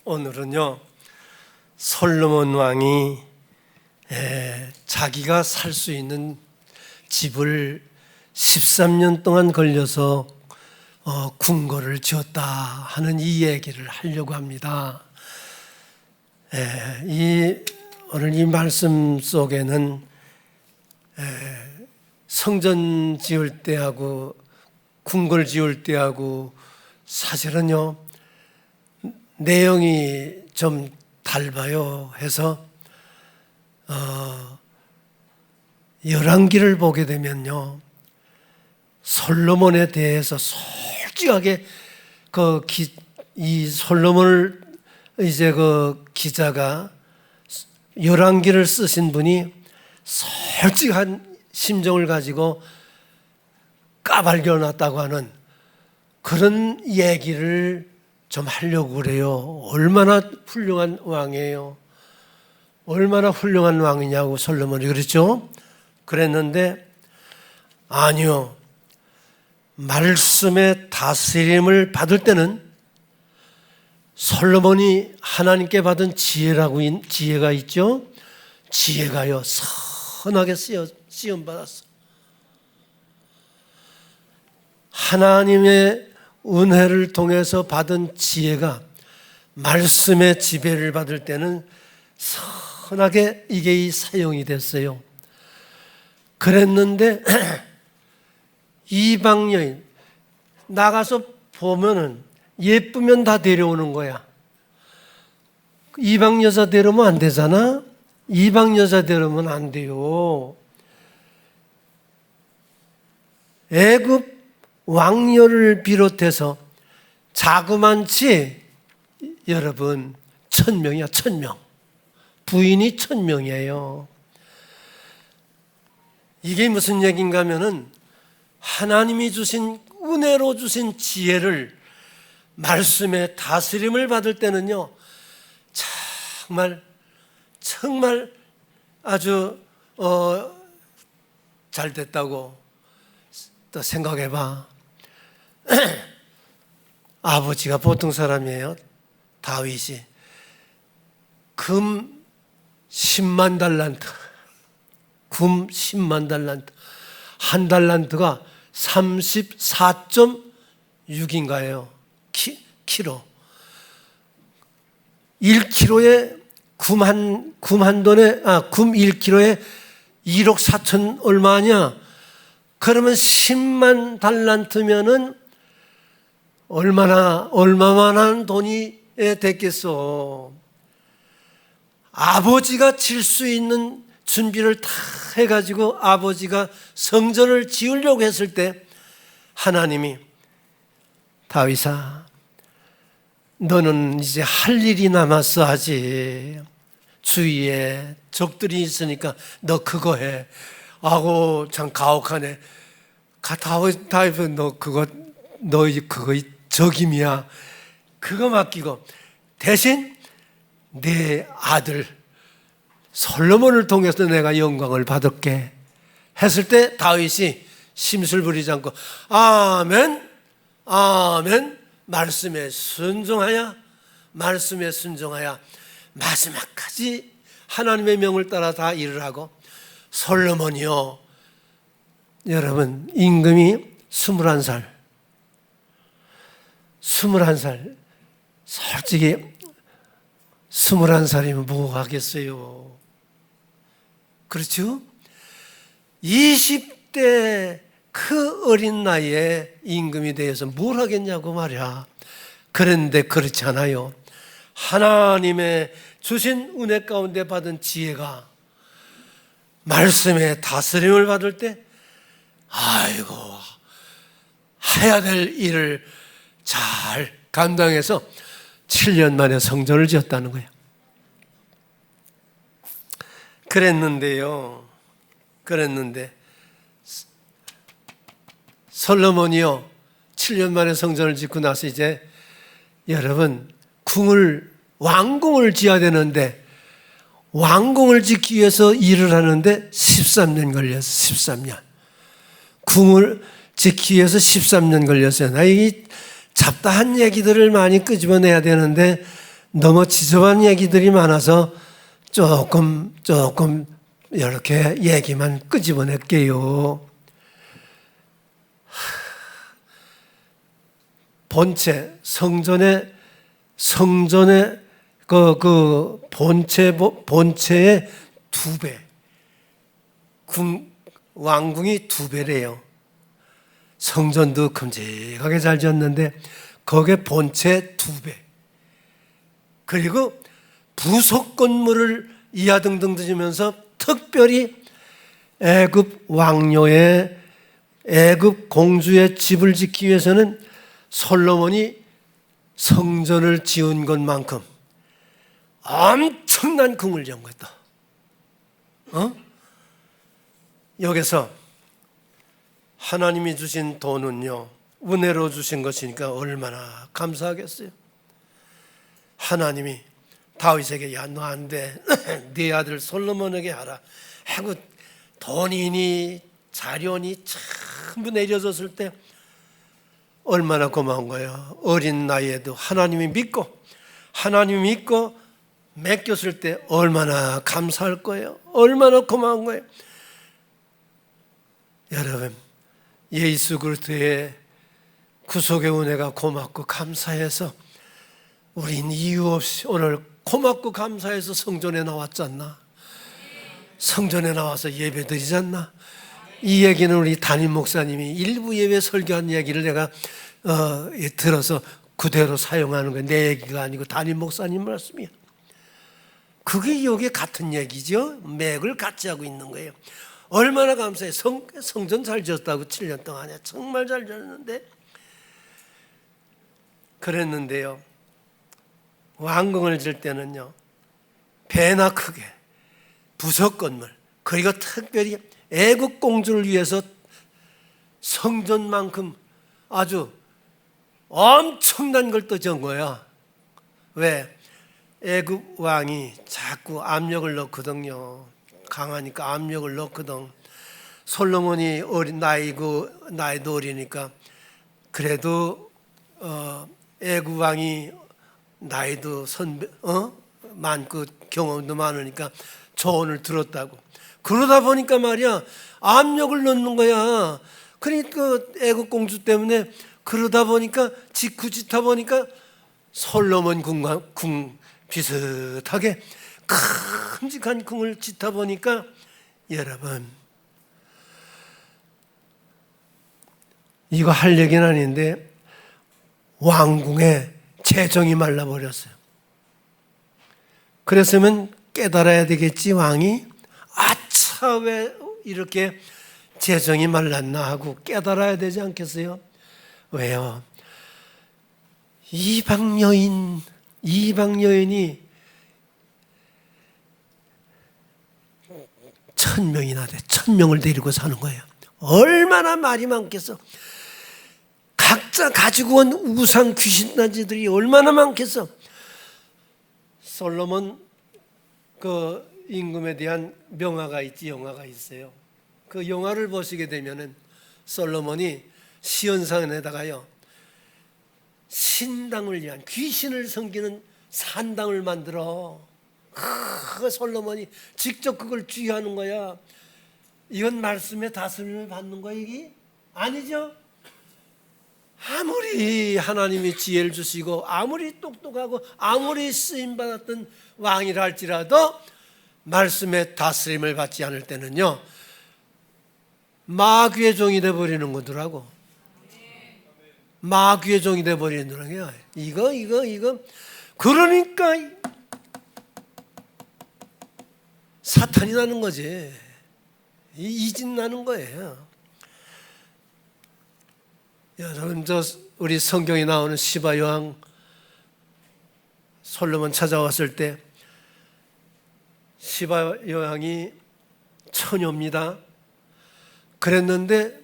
오늘은요, 솔로몬 왕이 자기가 살 수 있는 집을 13년 동안 걸려서 궁궐을 지었다 하는 이 얘기를 하려고 합니다. 오늘 이 말씀 속에는 성전 지을 때하고 궁궐 지을 때하고 사실은요 내용이 좀 닮아요 해서 열왕기를 보게 되면요 솔로몬에 대해서 솔직하게 이 솔로몬을 이제 기자가 열왕기를 쓰신 분이 솔직한 심정을 가지고 까발려놨다고 하는 그런 얘기를 좀 하려고 그래요. 얼마나 훌륭한 왕이에요. 얼마나 훌륭한 왕이냐고 솔로몬이 그랬죠. 그랬는데 아니요. 말씀의 다스림을 받을 때는 솔로몬이 하나님께 받은 지혜가 있죠. 지혜가요 선하게 시험받았어. 하나님의 은혜를 통해서 받은 지혜가 말씀의 지배를 받을 때는 선하게 이게 사용이 됐어요. 그랬는데 이방 여인 나가서 보면은 예쁘면 다 데려오는 거야. 이방 여자 데려오면 안 되잖아. 이방 여자 데려오면 안 돼요. 애굽 왕녀를 비롯해서 자그만치 여러분 1000명이야. 1000명. 부인이 1000명이에요. 이게 무슨 얘기인가 하면은 하나님이 주신 은혜로 주신 지혜를 말씀의 다스림을 받을 때는요 정말 아주 잘 됐다고 또 생각해봐. 아버지가 보통 사람이에요. 다윗이 금 10만 달란트, 금 10만 달란트, 한 달란트가 34.6인가요? 키로. 1kg에 금 한 돈에 금 1kg에 1억 4천 얼마냐? 그러면 10만 달란트면은 얼마만한 돈이 됐겠어. 아버지가 질 수 있는 준비를 다 해가지고 아버지가 성전을 지으려고 했을 때 하나님이 다윗아 너는 이제 할 일이 남았어 하지. 주위에 적들이 있으니까 너 그거 해. 아고 참 가혹하네. 다윗은 너 그거 적임이야. 그거 맡기고 대신 내 아들 솔로몬을 통해서 내가 영광을 받을게 했을 때 다윗이 심술 부리지 않고 아멘 아멘 말씀에 순종하여 마지막까지 하나님의 명을 따라 다 일을 하고 솔로몬이요 여러분 임금이 21살 솔직히 21살이면 뭐 하겠어요. 그렇죠? 20대 그 어린 나이에 임금이 되어서 뭘 하겠냐고 말이야. 그런데 그렇지 않아요. 하나님의 주신 은혜 가운데 받은 지혜가 말씀의 다스림을 받을 때 아이고 해야 될 일을 잘 감당해서 7년 만에 성전을 지었다는 거예요. 그랬는데 솔로몬이요 7년 만에 성전을 짓고 나서 이제 여러분 왕궁을 지어야 되는데 왕궁을 짓기 위해서 일을 하는데 13년 걸렸어. 13년 궁을 짓기 위해서 13년 걸렸어요. 나 이 잡다한 얘기들을 많이 끄집어내야 되는데 너무 지저분한 얘기들이 많아서 조금 이렇게 얘기만 끄집어낼게요. 본체, 성전의 본체의 2배, 왕궁이 2배래요. 성전도 큼직하게 잘 지었는데 거기에 본체 2배, 그리고 부속 건물을 이하등등 지으면서 특별히 애굽 왕녀의, 애굽 공주의 집을 짓기 위해서는 솔로몬이 성전을 지은 것만큼 엄청난 궁을 지은 거다. 여기서 하나님이 주신 돈은요, 은혜로 주신 것이니까 얼마나 감사하겠어요. 하나님이 다윗에게 야, 너 안 돼. 네 아들 솔로몬에게 하라 하고 돈이니 자료니 전부 내려줬을 때 얼마나 고마운 거예요. 어린 나이에도 하나님이 믿고 맡겼을 때 얼마나 감사할 거예요. 얼마나 고마운 거예요. 여러분, 예수 그리스도의 구속의 은혜가 고맙고 감사해서 우린 이유 없이 오늘 고맙고 감사해서 성전에 나왔잖나. 성전에 나와서 예배 드리잖나. 이 얘기는 우리 담임 목사님이 일부 예배 설교한 얘기를 내가 들어서 그대로 사용하는 거예요. 내 얘기가 아니고 담임 목사님 말씀이야. 그게 여기 같은 얘기죠. 맥을 같이 하고 있는 거예요. 얼마나 감사해. 성전 잘 지었다고 7년 동안에 정말 잘 지었는데 그랬는데요, 왕궁을 질 때는요, 배나 크게 부속 건물, 그리고 특별히 애국 공주를 위해서 성전만큼 아주 엄청난 걸 또 지은 거야. 왜? 애국 왕이 자꾸 압력을 넣거든요. 강하니까 압력을 넣거든. 솔로몬이 나이도 어리니까 그래도 애국 왕이 나이도 많고 경험도 많으니까 조언을 들었다고. 그러다 보니까 말이야, 압력을 넣는 거야. 그러니까 애국 공주 때문에 그러다 보니까 짓다 보니까 솔로몬 궁 비슷하게 큼직한 궁을 짓다 보니까 여러분, 이거 할 얘기는 아닌데 왕궁에 재정이 말라버렸어요. 그랬으면 깨달아야 되겠지, 왕이. 아차, 왜 이렇게 재정이 말랐나 하고 깨달아야 되지 않겠어요? 왜요? 이방 여인이 1000명이나 돼. 1000명을 데리고 사는 거예요. 얼마나 말이 많겠어. 각자 가지고 온 우상 귀신단지들이 얼마나 많겠어. 솔로몬 그 임금에 대한 명화가 있어요. 그 영화를 보시게 되면은 솔로몬이 시온산에다가요, 신당을 위한, 귀신을 섬기는 산당을 만들어. 솔로몬이 직접 그걸 주의하는 거야. 이건 말씀의 다스림을 받는 거야, 이게? 아니죠? 아무리 하나님이 지혜를 주시고 아무리 똑똑하고 아무리 쓰임받았던 왕이라 할지라도 말씀의 다스림을 받지 않을 때는요, 마귀의 종이 돼버리는 거더라고. 마귀의 종이 돼버리는 거야. 이거 그러니까 사탄이 나는 거지. 이짓 나는 거예요. 여러분, 우리 성경에 나오는 시바 여왕 솔로몬 찾아왔을 때 시바 여왕이 처녀입니다. 그랬는데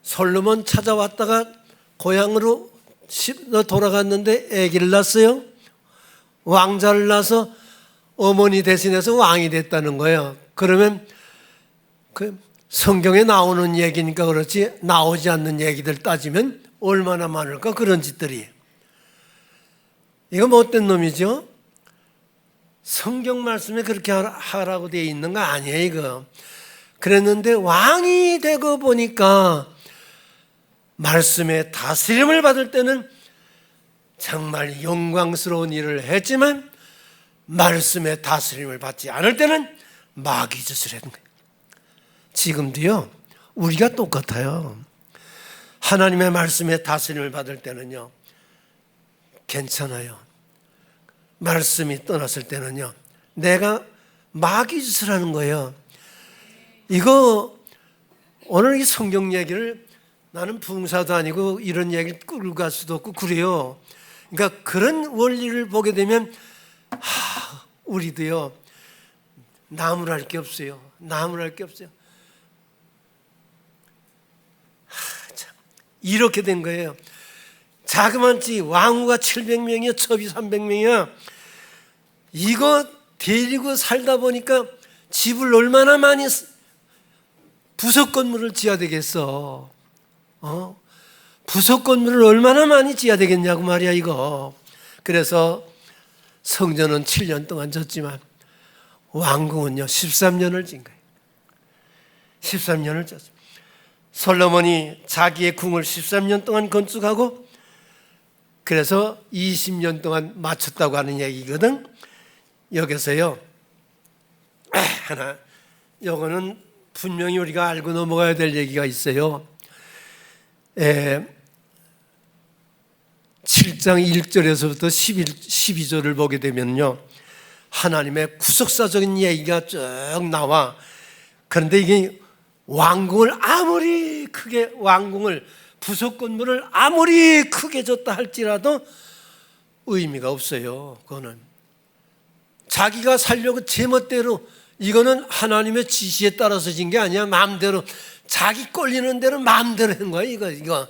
솔로몬 찾아왔다가 고향으로 돌아갔는데 아기를 낳았어요. 왕자를 낳아서 어머니 대신해서 왕이 됐다는 거예요. 그러면 그 성경에 나오는 얘기니까 그렇지, 나오지 않는 얘기들 따지면 얼마나 많을까, 그런 짓들이. 이거 못된 놈이죠? 성경 말씀에 그렇게 하라고 되어 있는 거 아니에요, 이거. 그랬는데 왕이 되고 보니까 말씀의 다스림을 받을 때는 정말 영광스러운 일을 했지만 말씀의 다스림을 받지 않을 때는 마귀짓을 했는 거예요. 지금도요, 우리가 똑같아요. 하나님의 말씀의 다스림을 받을 때는요, 괜찮아요. 말씀이 떠났을 때는요, 내가 마귀짓을 하는 거예요. 이거 오늘 이 성경 얘기를 나는 부흥사도 아니고 이런 얘기를 끌고 갈 수도 없고 그래요. 그러니까 그런 원리를 보게 되면 우리도요, 나무랄 게 없어요. 나무랄 게 없어요. 참, 이렇게 된 거예요. 자그만치 왕후가 700명이야, 첩이 300명이야. 이거 데리고 살다 보니까 집을 얼마나 많이 부속 건물을 지어야 되겠어. 부속 건물을 얼마나 많이 지어야 되겠냐고 말이야, 이거. 그래서 성전은 7년 동안 졌지만 왕궁은요 13년을 진 거예요. 13년을 졌어요. 솔로몬이 자기의 궁을 13년 동안 건축하고 그래서 20년 동안 마쳤다고 하는 얘기거든. 여기서요 하나, 요거는 분명히 우리가 알고 넘어가야 될 얘기가 있어요. 7장 1절에서부터 12절을 보게 되면요, 하나님의 구속사적인 얘기가 쭉 나와. 그런데 이게 왕궁을 아무리 크게, 왕궁을 부속 건물을 아무리 크게 줬다 할지라도 의미가 없어요. 그거는 자기가 살려고 제멋대로, 이거는 하나님의 지시에 따라서 진 게 아니야. 마음대로 자기 꼴리는 대로 마음대로 한 거야. 이거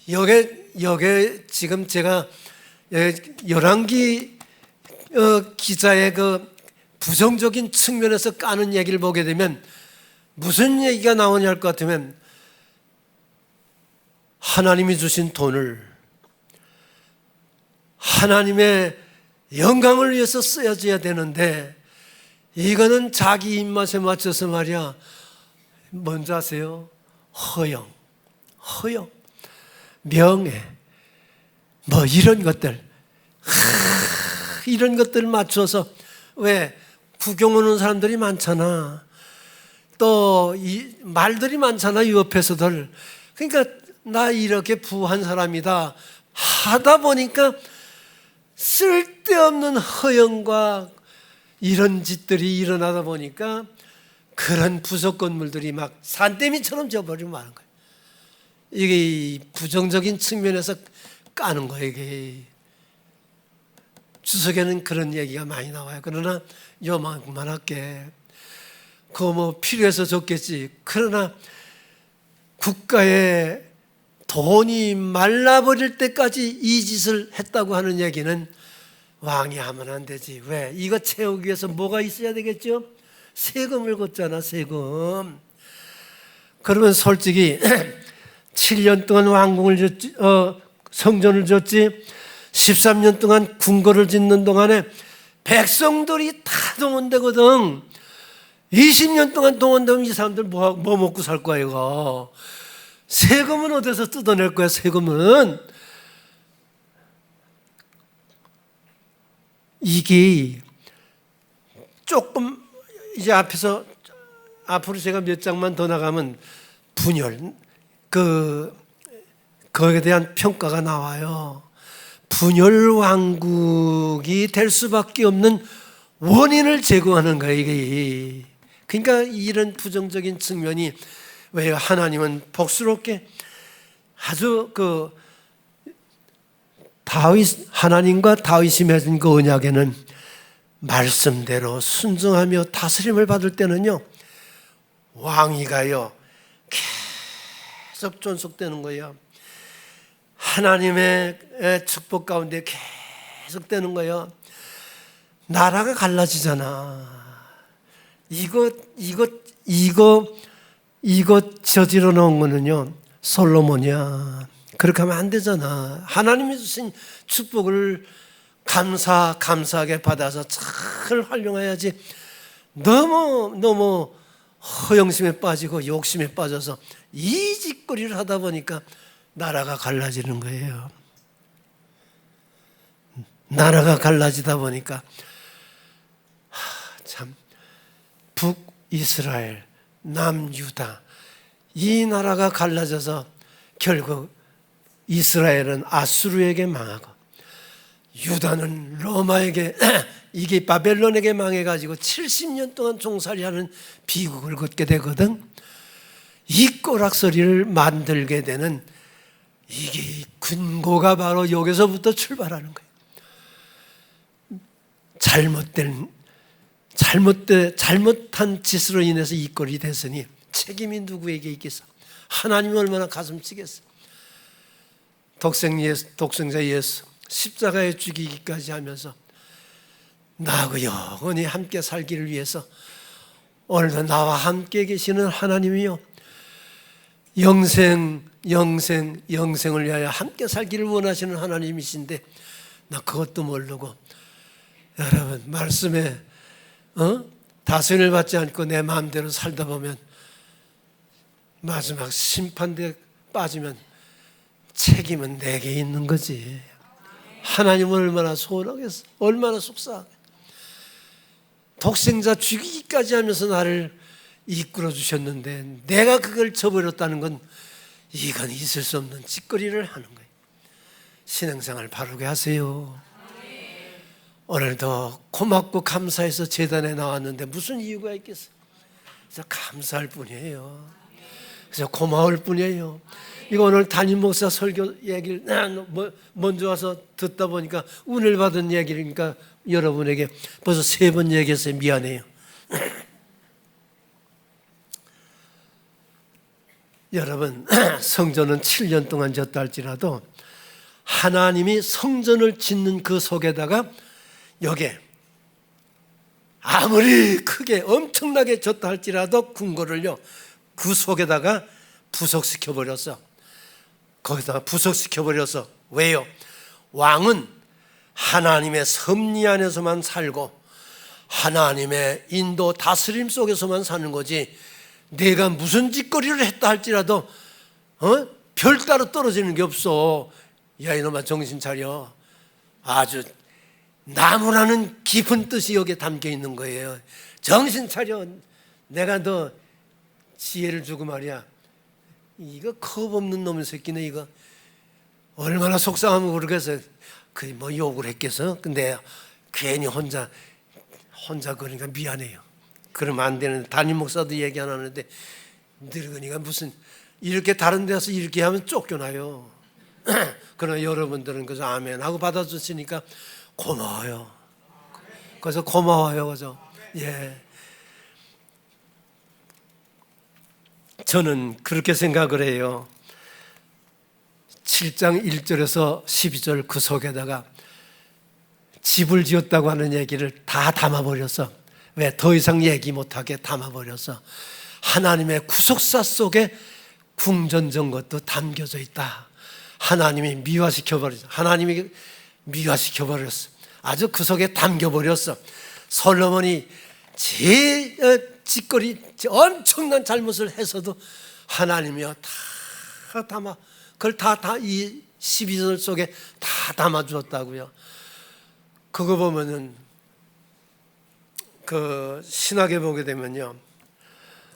여기 지금 제가 열왕기 기자의 그 부정적인 측면에서 까는 얘기를 보게 되면 무슨 얘기가 나오냐 할 것 같으면, 하나님이 주신 돈을 하나님의 영광을 위해서 쓰여져야 되는데 이거는 자기 입맛에 맞춰서 말이야, 뭔지 아세요? 허영, 명예, 뭐 이런 것들, 이런 것들 맞춰서, 왜 구경 오는 사람들이 많잖아. 또 이 말들이 많잖아, 이 옆에서들. 그러니까 나 이렇게 부한 사람이다 하다 보니까 쓸데없는 허영과 이런 짓들이 일어나다 보니까 그런 부속 건물들이 막 산더미처럼 져버리고 마는 거예요. 이게 부정적인 측면에서 까는 거예요. 이게 주석에는 그런 얘기가 많이 나와요. 그러나 요만큼만 할게. 그거 뭐 필요해서 줬겠지. 그러나 국가에 돈이 말라버릴 때까지 이 짓을 했다고 하는 얘기는 왕이 하면 안 되지. 왜? 이거 채우기 위해서 뭐가 있어야 되겠죠? 세금을 걷잖아, 세금. 그러면 솔직히 7년 동안 왕궁을 줬지, 성전을 줬지, 13년 동안 궁궐을 짓는 동안에 백성들이 다 동원되거든. 20년 동안 동원되면 이 사람들 뭐 먹고 살 거야, 이거. 세금은 어디서 뜯어낼 거야, 세금은. 이게 조금 이제 앞으로 제가 몇 장만 더 나가면 분열, 거기에 대한 평가가 나와요. 분열 왕국이 될 수밖에 없는 원인을 제공하는 거예요, 이게. 그러니까 이런 부정적인 측면이, 왜 하나님은 복스럽게 아주 하나님과 다윗이 맺은 그 언약에는 말씀대로 순종하며 다스림을 받을 때는요, 왕위가요 계속 존속되는 거예요. 하나님의 축복 가운데 계속 되는 거예요. 나라가 갈라지잖아. 이거 저질러 놓은 거는요 솔로몬이야. 그렇게 하면 안 되잖아. 하나님이 주신 축복을 감사하게 받아서 잘 활용해야지. 너무 허영심에 빠지고 욕심에 빠져서 이 짓거리를 하다 보니까 나라가 갈라지는 거예요. 나라가 갈라지다 보니까 참 북이스라엘, 남유다 이 나라가 갈라져서 결국 이스라엘은 아수르에게 망하고 유다는 로마에게 이게 바벨론에게 망해가지고 70년 동안 종살이하는 비극을 걷게 되거든. 이 꼬락서리를 만들게 되는 이게 근거가 바로 여기서부터 출발하는 거예요. 잘못한 짓으로 인해서 이 꼴이 됐으니 책임이 누구에게 있겠어? 하나님이 얼마나 가슴 찌겠어? 독생자 예수 십자가에 죽이기까지 하면서 나하고 영원히 함께 살기를 위해서 오늘도 나와 함께 계시는 하나님이요, 영생을 위하여 함께 살기를 원하시는 하나님이신데 나 그것도 모르고 여러분 말씀에 다스림을 받지 않고 내 마음대로 살다 보면 마지막 심판대에 빠지면 책임은 내게 있는 거지. 하나님은 얼마나 소원하겠어, 얼마나 속상하겠어. 독생자 죽이기까지 하면서 나를 이끌어 주셨는데 내가 그걸 저버렸다는 건 이건 있을 수 없는 짓거리를 하는 거예요. 신앙생활 바르게 하세요. 오늘도 고맙고 감사해서 재단에 나왔는데 무슨 이유가 있겠어요? 그래서 감사할 뿐이에요. 그래서 고마울 뿐이에요. 이거 오늘 담임 목사 설교 얘기를 먼저 와서 듣다 보니까 은혜를 받은 얘기니까 여러분에게 벌써 3번 얘기했어요. 미안해요. 여러분, 성전은 7년 동안 졌다 할지라도 하나님이 성전을 짓는 그 속에다가 여기에 아무리 크게 엄청나게 졌다 할지라도 궁궐을요 그 속에다가 부속시켜 버렸어. 거기다가 부속시켜 버려서. 왜요? 왕은 하나님의 섭리 안에서만 살고 하나님의 인도 다스림 속에서만 사는 거지, 내가 무슨 짓거리를 했다 할지라도 별따로 떨어지는 게 없어. 야 이놈아 정신 차려. 아주 나무라는 깊은 뜻이 여기에 담겨 있는 거예요. 정신 차려. 내가 너 지혜를 주고 말이야. 이거 겁 없는 놈의 새끼네. 이거 얼마나 속상하면 그러겠어. 그 뭐 욕을 했겠어. 근데 괜히 혼자 그러니까 미안해요. 그러면 안 되는데 담임 목사도 얘기 안 하는데 늙으니까 무슨 이렇게 다른 데서 이렇게 하면 쫓겨나요. 그러나 여러분들은 그저 아멘 하고 받아주시니까 고마워요. 그래서 고마워요. 그죠? 예. 저는 그렇게 생각을 해요. 7장 1절에서 12절 그 속에다가 집을 지었다고 하는 얘기를 다 담아버렸어. 왜? 더 이상 얘기 못하게 담아버렸어. 하나님의 구속사 속에 궁전전 것도 담겨져 있다. 하나님이 미화시켜버렸어. 하나님이 미화시켜버렸어. 아주 그 속에 담겨버렸어. 솔로몬이 짓거리 엄청난 잘못을 해서도 하나님이요 다 담아, 그걸 다 이 12절 속에 다 담아주었다고요. 그거 보면은 그 신학에 보게 되면요,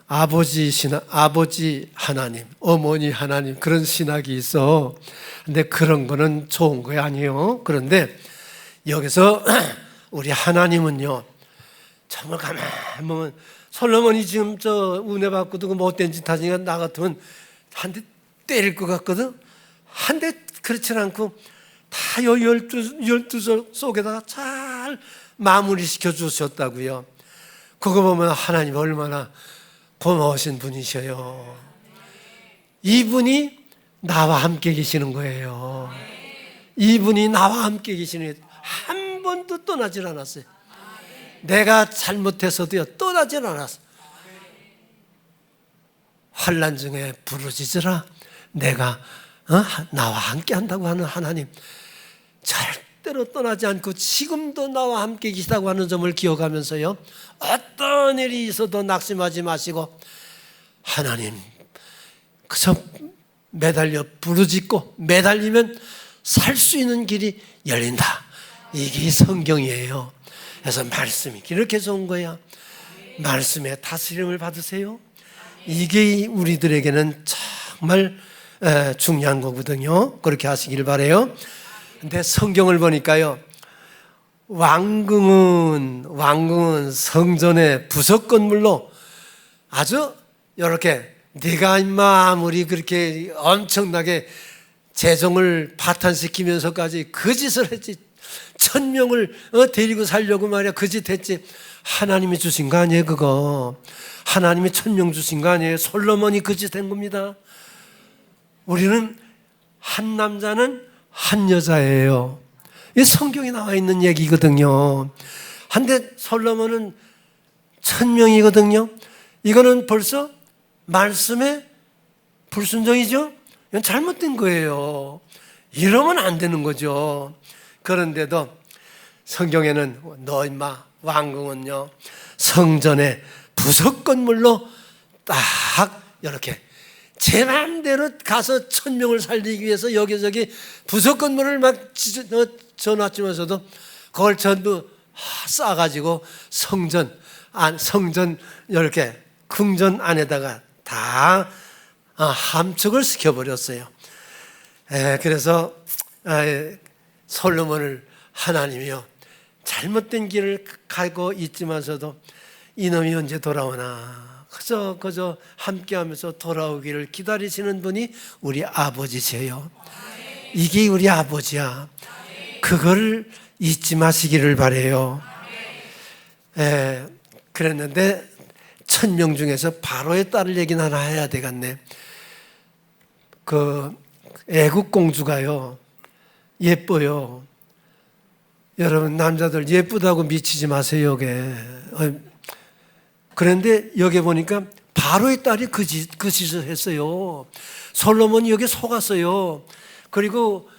아버지 하나님, 어머니 하나님, 그런 신학이 있어. 근데 그런 거는 좋은 거 아니에요. 그런데 여기서 우리 하나님은요 정말 가만히 보면 솔로몬이 지금 저 은혜 받고도 그 못된 짓 하니까 나 같으면 한 대 때릴 것 같거든. 한 대 그렇진 않고 다 12절 속에다가 잘 마무리 시켜 주셨다고요. 그거 보면 하나님 얼마나 고마우신 분이셔요. 이분이 나와 함께 계시는 거예요. 이분이 나와 함께 계시는 거예요. 한 번도 떠나질 않았어요. 내가 잘못해서도요 떠나질 않았어. 환난 중에 부르짖으라 내가 나와 함께 한다고 하는 하나님, 절대로 떠나지 않고 지금도 나와 함께 계시다고 하는 점을 기억하면서요, 어떤 일이 있어도 낙심하지 마시고 하나님 그저 매달려 부르짖고 매달리면 살 수 있는 길이 열린다. 이게 성경이에요. 그래서 말씀이 이렇게 좋은 거야. 말씀의 다스림을 받으세요. 이게 우리들에게는 정말 중요한 거거든요. 그렇게 하시길 바라요. 근데 성경을 보니까요, 왕궁은 성전의 부속 건물로 아주 이렇게, 네가 임마 아무리 그렇게 엄청나게 재정을 파탄시키면서까지 그 짓을 했지, 1000명을 데리고 살려고 말이야 그 짓 했지. 하나님이 주신 거 아니에요. 그거 하나님이 1000명 주신 거 아니에요. 솔로몬이 그 짓 한 겁니다. 우리는 한 남자는 한 여자예요. 이 성경에 나와 있는 얘기거든요. 한데 솔로몬은 1000명이거든요. 이거는 벌써 말씀에 불순종이죠. 이건 잘못된 거예요. 이러면 안 되는 거죠. 그런데도 성경에는 너 임마 왕궁은요 성전의 부속 건물로 딱 이렇게 제 마음대로 가서 1000명을 살리기 위해서 여기저기 부속 건물을 막 지어놨지만서도 그걸 전부 쌓아가지고 성전 이렇게 궁전 안에다가 다 함축을 시켜버렸어요. 그래서 솔로몬을 하나님이요 잘못된 길을 가고 있지만서도 이놈이 언제 돌아오나 그저 함께하면서 돌아오기를 기다리시는 분이 우리 아버지세요. 이게 우리 아버지야. 그걸 잊지 마시기를 바라요. 그랬는데 1000명 중에서 바로의 딸을 얘기는 하나 해야 되겠네. 그 애국 공주가요 예뻐요. 여러분 남자들 예쁘다고 미치지 마세요. 이게. 그런데 여기 보니까 바로의 딸이 그 짓을 했어요. 솔로몬이 여기 속았어요. 그리고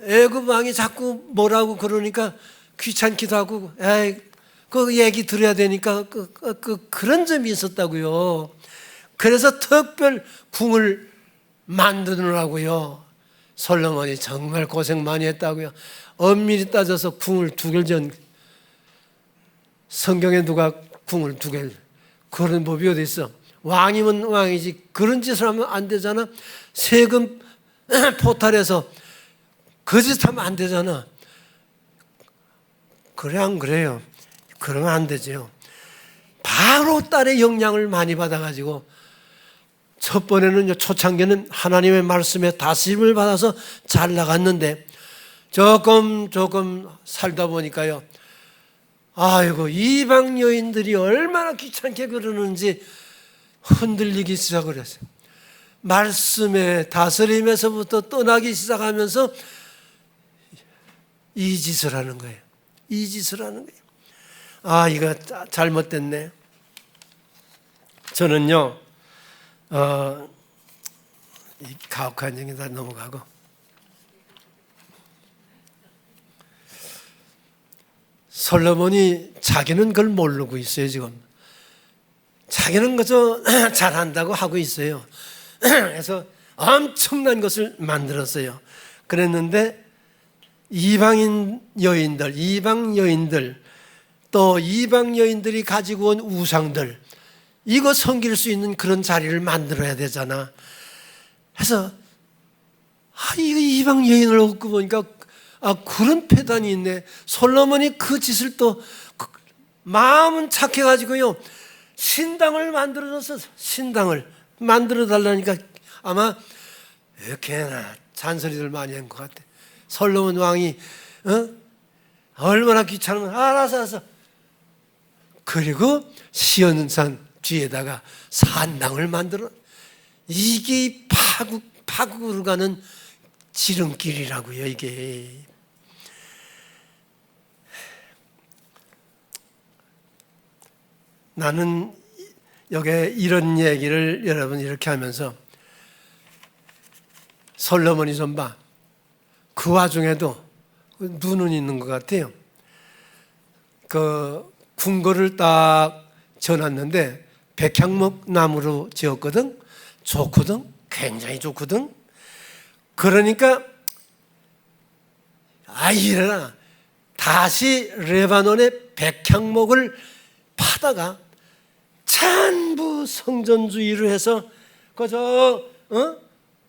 애굽 왕이 자꾸 뭐라고 그러니까 귀찮기도 하고 그 얘기 들어야 되니까 그런 점이 있었다고요. 그래서 특별 궁을 만드느라고요 솔로몬이 정말 고생 많이 했다고요. 엄밀히 따져서 궁을 2개를 전, 성경에 누가 궁을 2개를, 그런 법이 어디 있어. 왕이면 왕이지 그런 짓을 하면 안 되잖아. 세금 포탈해서 그 짓 하면 안 되잖아. 그래 안 그래요? 그러면 안 되죠. 바로 딸의 영향을 많이 받아가지고 첫 번에는 초창기는 하나님의 말씀에 다스림을 받아서 잘 나갔는데 조금 살다 보니까요, 아이고 이방 여인들이 얼마나 귀찮게 그러는지 흔들리기 시작을 했어요. 말씀의 다스림에서부터 떠나기 시작하면서 이 짓을 하는 거예요. 이 짓을 하는 거예요. 아, 이거 잘못됐네. 저는요 이 가혹한 얘기 다 넘어가고, 솔로몬이 자기는 그걸 모르고 있어요. 지금 자기는 그저 잘한다고 하고 있어요. 그래서 엄청난 것을 만들었어요. 그랬는데 이방 여인들 또 이방 여인들이 가지고 온 우상들, 이거 섬길 수 있는 그런 자리를 만들어야 되잖아. 그래서 이거 이방 여인을 얻고 보니까 그런 패단이 있네. 솔로몬이 그 짓을 또 마음은 착해가지고요 신당을 만들어줘서 신당을 만들어 달라니까 아마 이렇게나 잔소리를 많이 한 것 같아. 솔로몬 왕이 얼마나 귀찮으면 알아서 그리고 시온산 뒤에다가 산당을 만들어. 이게 파국으로 가는 지름길이라고요. 이게 나는 여기 이런 얘기를 여러분 이렇게 하면서 솔로몬이 좀 봐. 그 와중에도 눈은 있는 것 같아요. 그 궁궐을 딱 지어놨는데 백향목 나무로 지었거든. 좋거든. 굉장히 좋거든. 그러니까 이래라. 다시 레바논의 백향목을 파다가 전부 성전주의로 해서 그저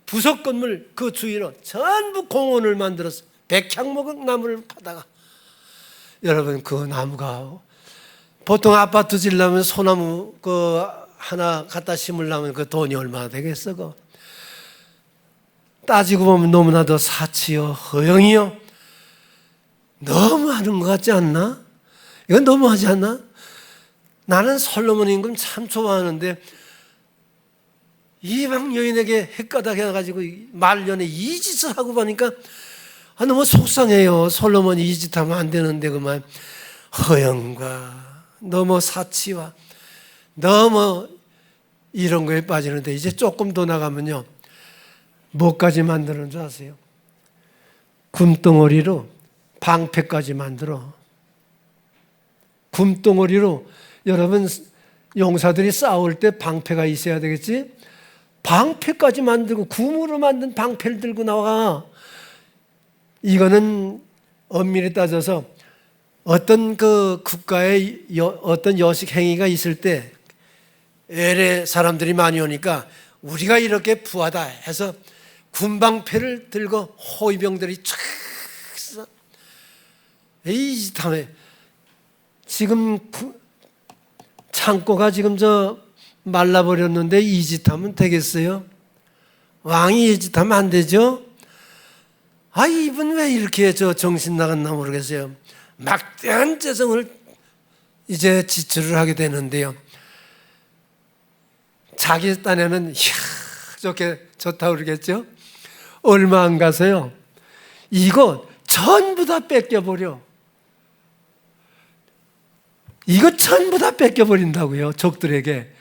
부속 건물 그 주위로 전부 공원을 만들어서 백향목 나무를 파다가, 여러분 그 나무가 보통 아파트 지으려면 소나무 그 하나 갖다 심으려면 그 돈이 얼마나 되겠어? 그 따지고 보면 너무나도 사치요 허영이요 너무 하는 것 같지 않나? 이건 너무하지 않나? 나는 솔로몬 임금 참 좋아하는데 이방 여인에게 헷가닥 해가지고 말년에 이 짓을 하고 보니까 너무 속상해요. 솔로몬이 이 짓 하면 안 되는데 그만 허영과 너무 사치와 너무 이런 거에 빠지는데, 이제 조금 더 나가면요 뭐까지 만드는 줄 아세요? 굼덩어리로 방패까지 만들어. 굼덩어리로, 여러분 용사들이 싸울 때 방패가 있어야 되겠지? 방패까지 만들고 굼으로 만든 방패를 들고 나와. 이거는 엄밀히 따져서 어떤 그 국가에 어떤 여식 행위가 있을 때 외래 사람들이 많이 오니까 우리가 이렇게 부하다 해서 군방패를 들고 호위병들이 쫙 이 다음에 지금 창고가 지금 말라버렸는데 이 짓 하면 되겠어요? 왕이 이 짓 하면 안 되죠? 이분 왜 이렇게 정신 나갔나 모르겠어요. 막대한 재성을 이제 지출을 하게 되는데요. 자기 딴에는 저렇게 좋다고 그러겠죠? 얼마 안 가서요. 이거 전부 다 뺏겨버려. 이거 전부 다 뺏겨버린다고요. 적들에게.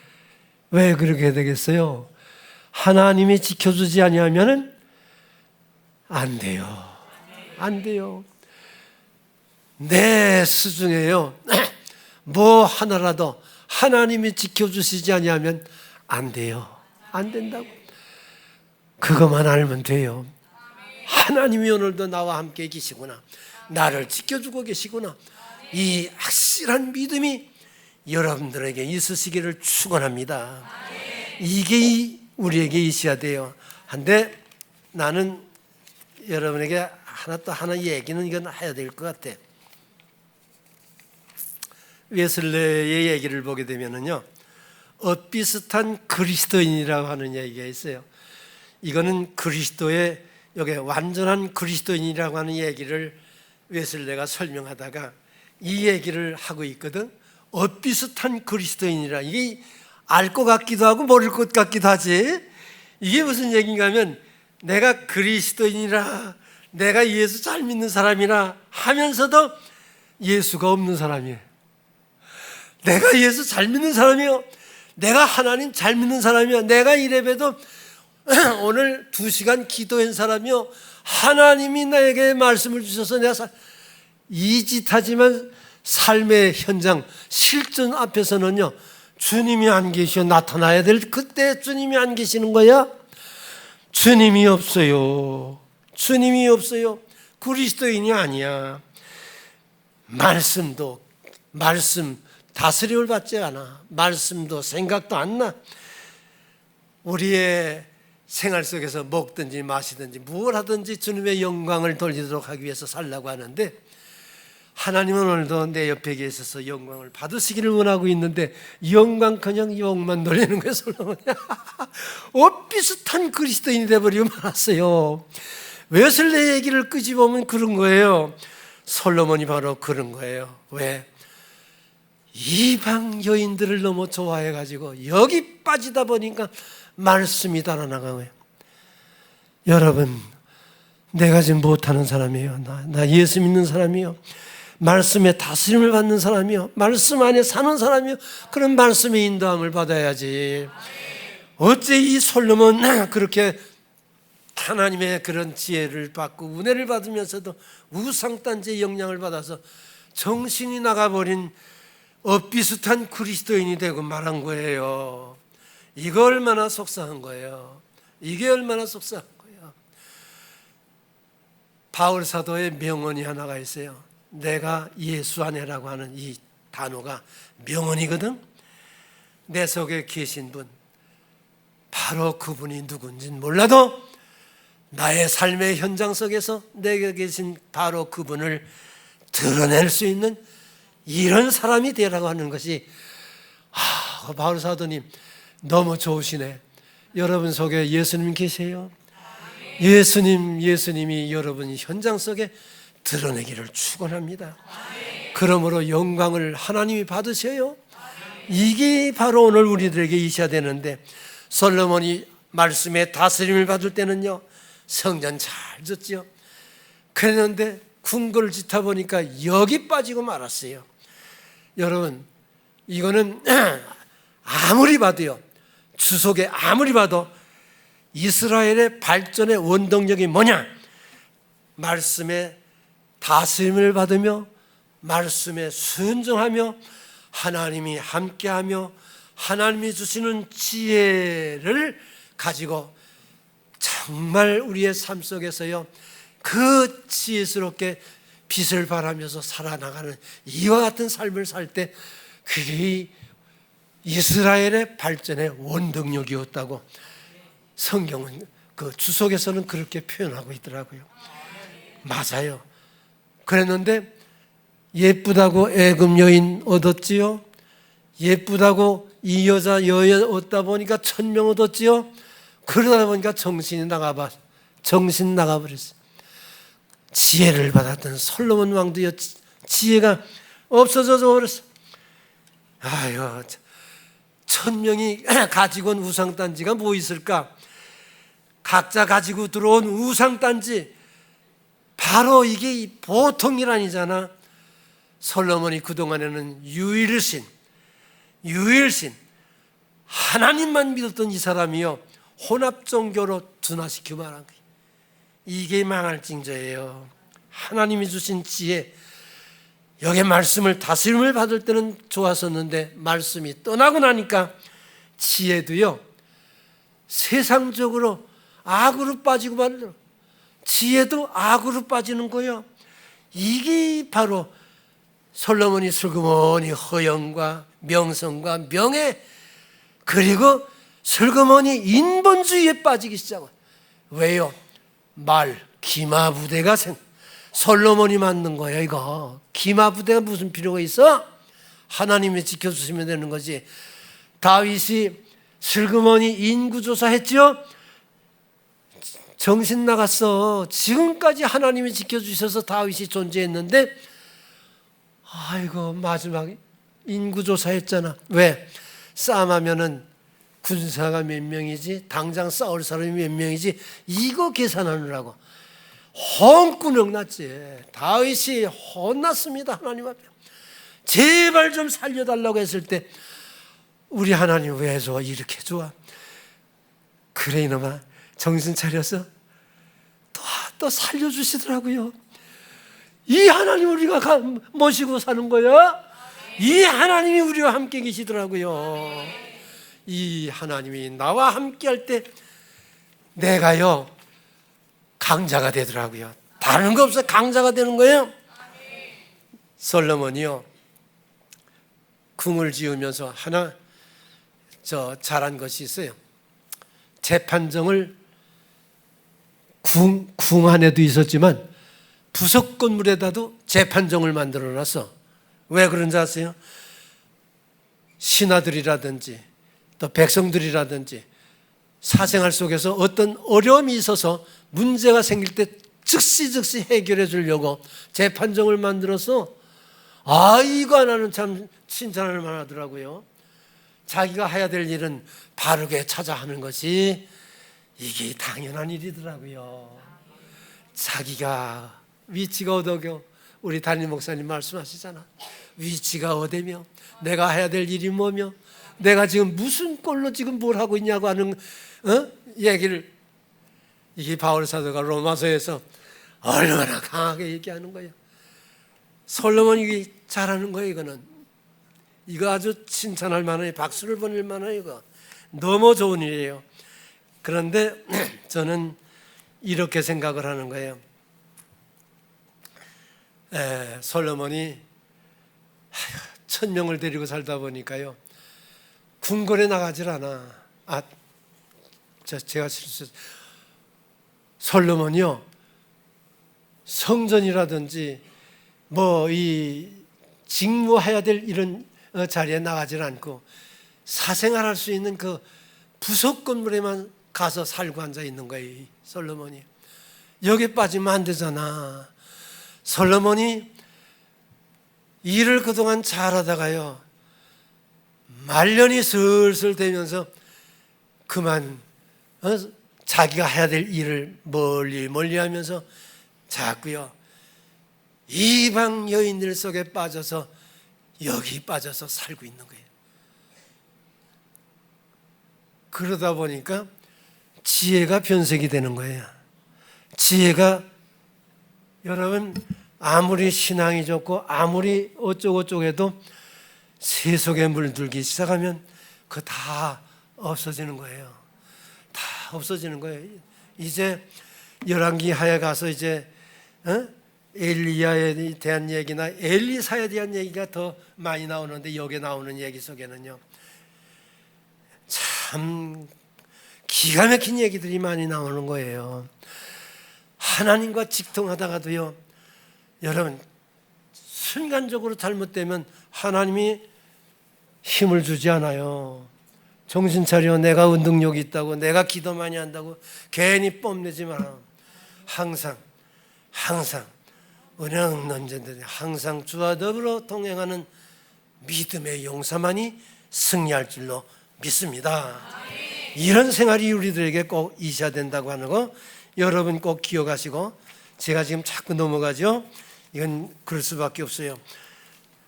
왜 그렇게 되겠어요? 하나님이 지켜주지 아니하면은 안 돼요. 안 돼요. 내 수중에요 뭐 하나라도 하나님이 지켜주시지 아니하면 안 돼요. 안 된다고. 그것만 알면 돼요. 하나님이 오늘도 나와 함께 계시구나, 나를 지켜주고 계시구나, 이 확실한 믿음이 여러분들에게 있으시기를 축원합니다. 이게 우리에게 있어야 돼요. 한데 나는 여러분에게 하나 얘기는 이건 해야 될 것 같아. 웨슬레의 얘기를 보게 되면은요, 엇비슷한 그리스도인이라고 하는 얘기가 있어요. 이거는 그리스도의 여기 완전한 그리스도인이라고 하는 얘기를 웨슬레가 설명하다가 이 얘기를 하고 있거든. 엇비슷한 그리스도인이라, 이게 알 것 같기도 하고 모를 것 같기도 하지. 이게 무슨 얘기인가 하면, 내가 그리스도인이라, 내가 예수 잘 믿는 사람이라 하면서도 예수가 없는 사람이에요. 내가 예수 잘 믿는 사람이요, 내가 하나님 잘 믿는 사람이요, 내가 이래봬도 오늘 2시간 기도한 사람이요, 하나님이 나에게 말씀을 주셔서 내가 이 짓 하지만 삶의 현장 실전 앞에서는요 주님이 안 계셔. 나타나야 될 그때 주님이 안 계시는 거야. 주님이 없어요. 주님이 없어요. 그리스도인이 아니야. 말씀 다스림을 받지 않아. 말씀도 생각도 안 나. 우리의 생활 속에서 먹든지 마시든지 뭘 하든지 주님의 영광을 돌리도록 하기 위해서 살라고 하는데, 하나님은 오늘도 내 옆에 계셔서 영광을 받으시기를 원하고 있는데 영광커녕 욕만 돌리는 거예요. 솔로몬이 엇비슷한 그리스도인이 되어버리고 말았어요. 웨슬레 얘기를 끄집어보면 그런 거예요. 솔로몬이 바로 그런 거예요. 왜? 이방 여인들을 너무 좋아해가지고 여기 빠지다 보니까 말씀이 달아나간 거예요. 여러분, 내가 지금 못하는 사람이에요. 나 예수 믿는 사람이요, 말씀에 다스림을 받는 사람이요, 말씀 안에 사는 사람이요, 그런 말씀의 인도함을 받아야지. 어째 이 솔로몬 그렇게 하나님의 그런 지혜를 받고 은혜를 받으면서도 우상단지의 영향을 받아서 정신이 나가버린 엇비슷한 그리스도인이 되고 말한 거예요. 이거 얼마나 속상한 거예요. 이게 얼마나 속상한 거예요. 바울 사도의 명언이 하나가 있어요. 내가 예수 안에라고 하는 이 단어가 명언이거든. 내 속에 계신 분, 바로 그분이 누군지는 몰라도 나의 삶의 현장 속에서 내게 계신 바로 그분을 드러낼 수 있는 이런 사람이 되라고 하는 것이, 바울 사도님 너무 좋으시네. 여러분 속에 예수님 계세요. 예수님이 여러분 현장 속에 드러내기를 축원합니다. 그러므로 영광을 하나님이 받으셔요. 이게 바로 오늘 우리들에게 있어야 되는데, 솔로몬이 말씀의 다스림을 받을 때는요 성전 잘 졌지요. 그랬는데 궁궐을 짓다 보니까 여기 빠지고 말았어요. 여러분, 이거는 아무리 봐도요, 주석에 아무리 봐도 이스라엘의 발전의 원동력이 뭐냐? 말씀의 다스림을 받으며 말씀에 순종하며 하나님이 함께하며 하나님이 주시는 지혜를 가지고 정말 우리의 삶 속에서요 그 지혜스럽게 빛을 발하면서 살아나가는 이와 같은 삶을 살 때 그게 이스라엘의 발전의 원동력이었다고 성경은 그 주석에서는 그렇게 표현하고 있더라고요. 맞아요. 그랬는데 예쁘다고 애굽 여인 얻었지요. 예쁘다고 이 여자 얻다 보니까 1000명 얻었지요. 그러다 보니까 정신 나가버렸어요. 지혜를 받았던 솔로몬 왕도요 지혜가 없어져 버렸어. 아유, 1000명이 가지고 온 우상단지가 뭐 있을까? 각자 가지고 들어온 우상단지, 바로 이게 보통 일 아니잖아. 솔로몬이 그동안에는 유일신 하나님만 믿었던 이 사람이요 혼합종교로 둔화시켜 말한 거예요. 이게 망할 징조예요. 하나님이 주신 지혜, 여기 말씀을 다스림을 받을 때는 좋았었는데 말씀이 떠나고 나니까 지혜도요 세상적으로 악으로 빠지고 말이야. 지혜도 악으로 빠지는 거예요. 이게 바로 솔로몬이 슬그머니 허영과 명성과 명예, 그리고 슬그머니 인본주의에 빠지기 시작해요. 왜요? 기마부대가 솔로몬이 만든 거예요. 이거 기마부대가 무슨 필요가 있어? 하나님이 지켜주시면 되는 거지. 다윗이 슬그머니 인구조사 했죠? 정신 나갔어. 지금까지 하나님이 지켜주셔서 다윗이 존재했는데, 아이고 마지막에 인구조사 했잖아. 왜? 싸움하면은 군사가 몇 명이지, 당장 싸울 사람이 몇 명이지, 이거 계산하느라고 혼꾸녕 났지. 다윗이 혼났습니다. 하나님 앞에. 제발 좀 살려달라고 했을 때 우리 하나님 왜 좋아? 이렇게 좋아? 그래 이놈아, 정신 차려서 또 살려주시더라고요. 이 하나님 우리가 모시고 사는 거야. 이 하나님이 우리와 함께 계시더라고요. 이 하나님이 나와 함께 할 때 내가요 강자가 되더라고요. 다른 거 없어, 강자가 되는 거예요. 솔로몬이요 궁을 지으면서 하나 잘한 것이 있어요. 재판정을 궁 안에도 있었지만 부속 건물에다도 재판정을 만들어 놨어. 왜 그런지 아세요? 신하들이라든지 또 백성들이라든지 사생활 속에서 어떤 어려움이 있어서 문제가 생길 때 즉시 해결해 주려고 재판정을 만들어서, 이거 하나는 참 칭찬할 만하더라고요. 자기가 해야 될 일은 바르게 찾아 하는 것이 이게 당연한 일이더라고요. 자기가 위치가 어디며, 우리 담임 목사님 말씀하시잖아. 위치가 어디며 내가 해야 될 일이 뭐며 내가 지금 무슨 꼴로 지금 뭘 하고 있냐고 하는 얘기를 이게 바울 사도가 로마서에서 얼마나 강하게 얘기하는 거예요. 솔로몬이 잘하는 거예요. 이거 아주 칭찬할 만한, 박수를 보낼 만한, 이거 너무 좋은 일이에요. 그런데 저는 이렇게 생각을 하는 거예요. 솔로몬이 1000명을 데리고 살다 보니까요, 궁궐에 나가질 않아. 제가 실수. 솔로몬이요, 성전이라든지 이 직무해야 될 이런 자리에 나가질 않고 사생활할 수 있는 그 부속 건물에만 가서 살고 앉아 있는 거예요. 솔로몬이 여기 빠지면 안 되잖아. 솔로몬이 일을 그동안 잘하다가요, 말년이 슬슬 되면서 그만 자기가 해야 될 일을 멀리 하면서 자꾸요 이방 여인들 속에 빠져서 여기 빠져서 살고 있는 거예요. 그러다 보니까 지혜가 변색이 되는 거예요. 지혜가, 여러분, 아무리 신앙이 좋고 아무리 어쩌고 해도 세속에 물들기 시작하면 그거 다 없어지는 거예요. 다 없어지는 거예요. 이제 열왕기 하에 가서 이제 엘리야에 대한 얘기나 엘리사에 대한 얘기가 더 많이 나오는데, 여기에 나오는 얘기 속에는요 참 기가 막힌 얘기들이 많이 나오는 거예요. 하나님과 직통하다가도요, 여러분, 순간적으로 잘못되면 하나님이 힘을 주지 않아요. 정신 차려, 내가 운동력이 있다고, 내가 기도 많이 한다고 괜히 뽐내지 마라. 항상 은행 논쟁들이 항상 주와 더불어 동행하는 믿음의 용사만이 승리할 줄로 믿습니다. 이런 생활이 우리들에게 꼭 있어야 된다고 하는 거 여러분 꼭 기억하시고, 제가 지금 자꾸 넘어가죠. 이건 그럴 수밖에 없어요.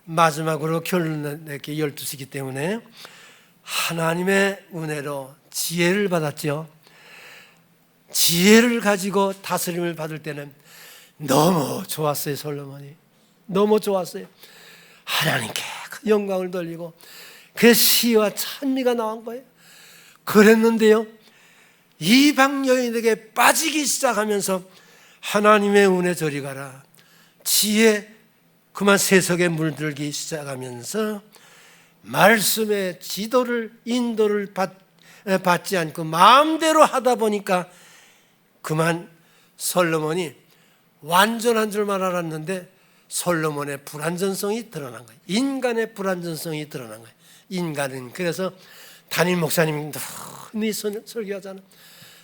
마지막으로 결론 내게 12시기 때문에 하나님의 은혜로 지혜를 받았죠. 지혜를 가지고 다스림을 받을 때는 너무 좋았어요. 솔로몬이 너무 좋았어요. 하나님께 영광을 돌리고 그 시와 찬미가 나온 거예요. 그랬는데요, 이방 여인에게 빠지기 시작하면서 하나님의 은혜 저리 가라, 지혜 그만 세속에 물들기 시작하면서 말씀의 지도를, 인도를 받지 않고 마음대로 하다 보니까 그만 솔로몬이 완전한 줄만 알았는데 솔로몬의 불완전성이 드러난 거예요. 인간의 불완전성이 드러난 거예요. 인간은 그래서 담임 목사님 흔히 설교하잖아.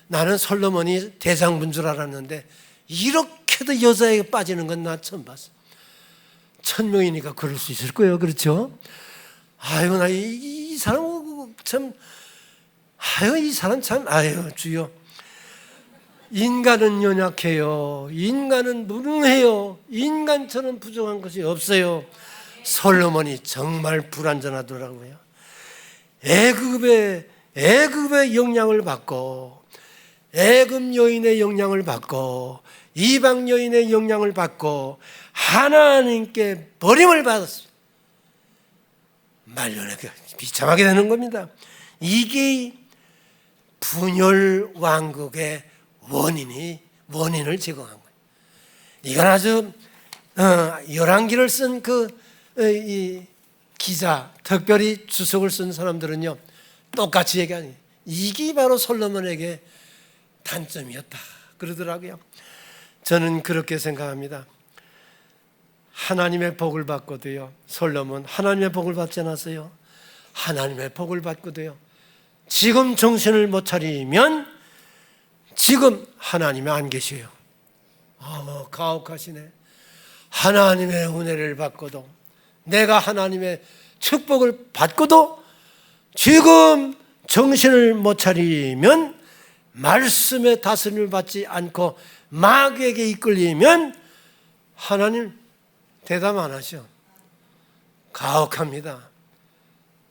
나는 솔로몬이 대장부인 줄 알았는데 이렇게도 여자에게 빠지는 건 나 처음 봤어. 1000명이니까 그럴 수 있을 거예요. 그렇죠? 아유, 나 이 사람 참, 이 사람 참, 주여. 인간은 연약해요. 인간은 무능해요. 인간처럼 부족한 것이 없어요. 솔로몬이 정말 불완전하더라고요. 애굽의 영향을 받고, 애굽 여인의 영향을 받고, 이방 여인의 영향을 받고 하나님께 버림을 받았어요. 말년에 비참하게 되는 겁니다. 이게 분열 왕국의 원인을 제공한 거예요. 이건 아주 열왕기를 쓴 이 기자, 특별히 주석을 쓴 사람들은요 똑같이 얘기하니 이게 바로 솔로몬에게 단점이었다 그러더라고요. 저는 그렇게 생각합니다. 하나님의 복을 받고도요, 솔로몬 하나님의 복을 받지 않았어요. 하나님의 복을 받고도요, 지금 정신을 못 차리면 지금 하나님이 안 계셔요. 가혹하시네. 하나님의 은혜를 받고도, 내가 하나님의 축복을 받고도 지금 정신을 못 차리면, 말씀의 다스림을 받지 않고 마귀에게 이끌리면 하나님 대답 안 하셔. 가혹합니다.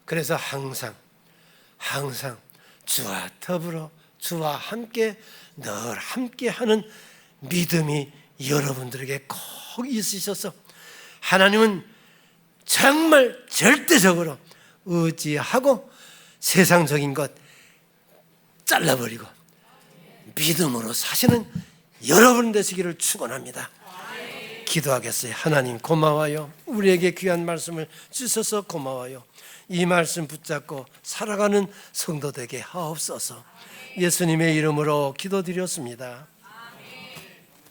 그래서 항상 주와 더불어 주와 함께 늘 함께하는 믿음이 여러분들에게 꼭 있으셔서 하나님은 정말 절대적으로 의지하고 세상적인 것 잘라버리고 믿음으로 사시는 여러분 되시기를 축원합니다. 기도하겠어요. 하나님 고마워요. 우리에게 귀한 말씀을 주셔서 고마워요. 이 말씀 붙잡고 살아가는 성도 되게 하옵소서. 예수님의 이름으로 기도드렸습니다.